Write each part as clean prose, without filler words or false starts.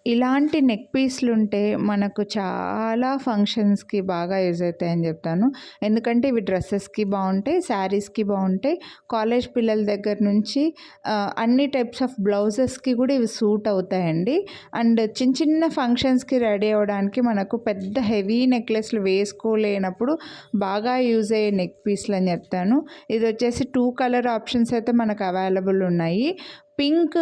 ఇలాంటి నెక్ పీస్‌లుంటే మనకు చాలా ఫంక్షన్స్‌కి బాగా యూజ్ అయితాయని జెప్తాను. ఎందుకంటే ఇవి డ్రెసెస్‌కి బావుంటాయి, శారీస్‌కి బావుంటాయి. కాలేజ్ పిల్లల దగ్గర నుంచి అన్ని టైప్స్ ఆఫ్ బ్లౌజెస్‌కి గూడా ఇవి సూట్ అవుతాయండి. అండ్ చిన్న చిన్న ఫంక్షన్స్‌కి రెడీ అవ్వడానికి మనకు పెద్ద హెవీ నెక్లెస్‌లు వేసుకోలేనప్పుడు బాగా యూజ్ అయ్యే నెక్ పీస్‌లని జెప్తాను. ఇదొచ్చేసి 2 కలర్ ఆప్షన్స్ అయితే మనకు అవైలబుల్ ఉన్నాయి. Pink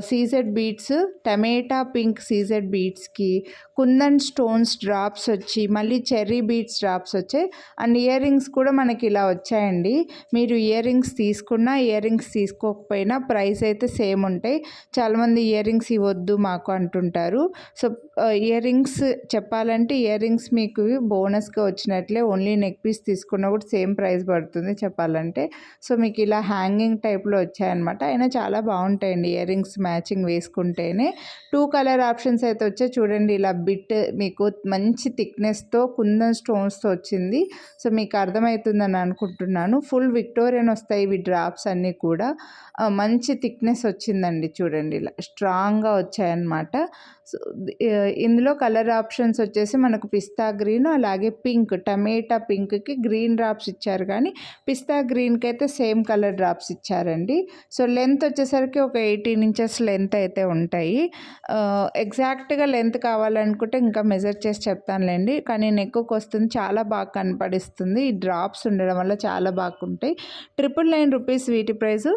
CZ beads, tomato pink CZ బీడ్స్‌కి కుందన్ స్టోన్స్ డ్రాప్స్ వచ్చి, మళ్ళీ చెర్రీ బీడ్స్ డ్రాప్స్ వచ్చాయి. అండ్ ఇయర్ రింగ్స్ కూడా మనకి ఇలా వచ్చాయండి. మీరు ఇయర్ రింగ్స్ తీసుకున్నా, ఇయర్ రింగ్స్ తీసుకోకపోయినా ప్రైస్ అయితే సేమ్ ఉంటాయి. చాలామంది ఇయర్ రింగ్స్ ఇవ్వద్దు మాకు అంటుంటారు. సో, ఇయర్ రింగ్స్ చెప్పాలంటే ఇయర్ రింగ్స్ మీకు బోనస్‌గా వచ్చినట్లే. ఓన్లీ నెక్ పీస్ తీసుకున్నా కూడా సేమ్ ప్రైస్ పడుతుంది చెప్పాలంటే. సో, మీకు ఇలా హ్యాంగింగ్ టైప్‌లో వచ్చాయన్నమాట. అయినా చాలా బాగుంటాయండి ఇయర్ రింగ్స్ మ్యాచింగ్ వేసుకుంటేనే. 2 కలర్ ఆప్షన్స్ అయితే వచ్చాయి చూడండి. ఇలా బిట్ మీకు మంచి థిక్నెస్‌తో కుందన్ స్టోన్స్‌తో వచ్చింది. సో, మీకు అర్థమవుతుందని అనుకుంటున్నాను. ఫుల్ విక్టోరియన్ వస్తాయి ఇవి డ్రాప్స్ అన్నీ కూడా. మంచి థిక్నెస్ వచ్చిందండి చూడండి. ఇలా స్ట్రాంగ్‌గా వచ్చాయన్నమాట. సో, ఇందులో కలర్ ఆప్షన్స్ వచ్చేసి మనకు పిస్తా గ్రీన్, అలాగే పింక్, టమేటా పింక్‌కి గ్రీన్ డ్రాప్స్ ఇచ్చారు కానీ పిస్తా గ్రీన్‌కి అయితే సేమ్ కలర్ డ్రాప్స్ ఇచ్చారండి. సో, లెంత్ వచ్చేసరికి ఒక 18 ఇంచెస్ లెంత్ అయితే ఉంటాయి. ఎగ్జాక్ట్‌గా లెంత్ కావాలనుకుంటే ఇంకా మెజర్ చేసి చెప్తానులేండి. కానీ నెక్‌కి వస్తుంది, చాలా బాగా కనపడిస్తుంది. ఈ డ్రాప్స్ ఉండడం వల్ల చాలా బాగుంటాయి. 999 రూపీస్ వీటి ప్రైసు.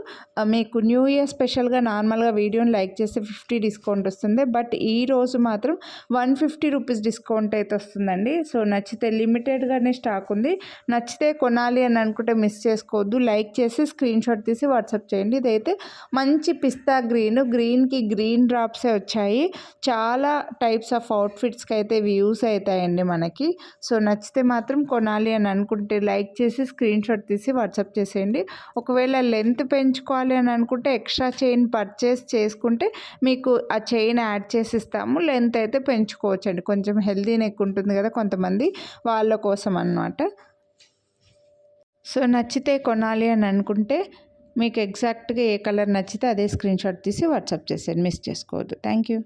మీకు న్యూ ఇయర్ స్పెషల్‌గా నార్మల్‌గా వీడియోని లైక్ చేస్తే 50 డిస్కౌంట్ వస్తుంది. బట్ ఈరోజు మాత్రం 150 రూపీస్ డిస్కౌంట్ అయితే వస్తుందండి. సో, నచ్చితే లిమిటెడ్‌గానే స్టాక్ ఉంది. నచ్చితే కొనాలి అని అనుకుంటే మిస్ చేసుకోవద్దు. లైక్ చేసి స్క్రీన్‌షాట్ తీసి వాట్సాప్ చేయండి. ఇదైతే మంచి పిస్తా గ్రీన్‌కి గ్రీన్ డ్రాప్సే వచ్చాయి. చాలా టైప్స్ ఆఫ్ అవుట్‌ఫిట్స్‌కి అయితే ఇవి యూస్ అవుతాయండి మనకి. సో, నచ్చితే మాత్రం కొనాలి అని అనుకుంటే లైక్ చేసి స్క్రీన్‌షాట్ తీసి వాట్సాప్ చేసేయండి. ఒకవేళ లెంత్ పెంచుకోవాలి అని అనుకుంటే ఎక్స్ట్రా చైన్ పర్చేస్ చేసుకుంటే మీకు ఆ చైన్ యాడ్ చేసి ఇస్తాము. లెంత్ అయితే పెంచుకోవచ్చండి. కొంచెం హెల్తీ నెక్ ఉంటుంది కదా కొంతమంది, వాళ్ళ కోసం అన్నమాట. సో, నచ్చితే కొనాలి అని అనుకుంటే మీకు ఎగ్జాక్ట్‌గా ఏ కలర్ నచ్చితే అదే స్క్రీన్‌షాట్ తీసి వాట్సాప్ చేసేయండి. మిస్ చేసుకోవద్దు. Thank you.